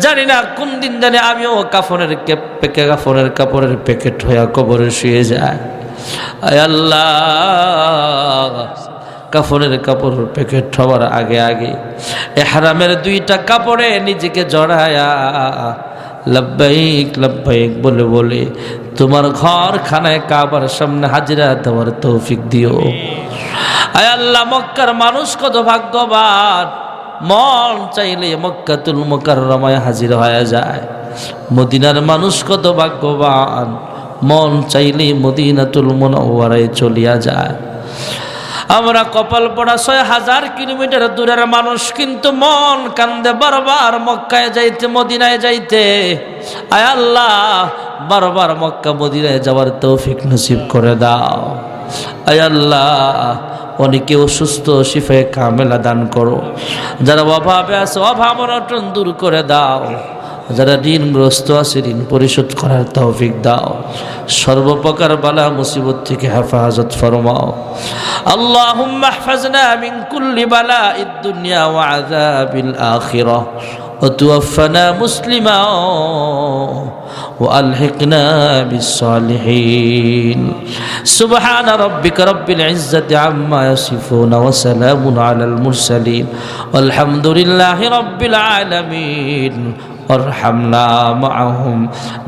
জানি না কোন দিন জানি আমিও কাফনের কাপড়ের প্যাকেট হয়ে কবরে শুয়ে যায়। আয় আল্লাহ, কাফনের কাপড়ের প্যাকেট হওয়ার আগে আগে ইহরামের 2টা কাপড়ে নিজেকে জড়ায়া লব্বাইক লব্বাইক বলে বলে তোমার ঘর খানায় কাবার সামনে হাজিরা দেওয়ার তৌফিক দিও। আয় আল্লাহ, মক্কার মানুষ কত ভাগ্যবান, মন চাইলে মক্কাতুল মুকাররমায় হাজির হয়ে যায়। মদিনার মানুষ কত ভাগ্যবান, মন চাইলে মদিনাতুল মুনাওয়ারায় চলিয়া যায়। আমরা কপাল পড়া 6000 কিলোমিটার দূরের মানুষ, কিন্তু মন কান্দে বারবার মক্কায় যাইতে, মদিনায় যাইতে। আয় আল্লাহ, বারবার মক্কা মদিনায় যাওয়ার তৌফিক নসিব করে দাও। আয় আল্লাহ, অনেকে অসুস্থ, শিফায়ে কামেলা দান করো। যারা অভাবে আছে অভাব অনটন দূর করে দাও। যারা ঋণগ্রস্ত আছে ঋণ পরিশোধ করার তৌফিক দাও। সর্বপ্রকার বালা মুসিবত থেকে হেফাজত ফরমাও। আল্লাহুম্মা ইহফাজনা মিন কুল্লি বালাইদ দুনিয়া ওয়া আযাবিল আখিরাহ وتوفنا مسلما وألحقنا بالصالحين سبحان ربك رب العزة عما يصفون وسلام على المرسلين والحمد لله رب العالمين وارحمنا معهم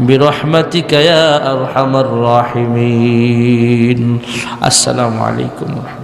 برحمتك يا أرحم الراحمين. السلام عليكم ورحمة الله.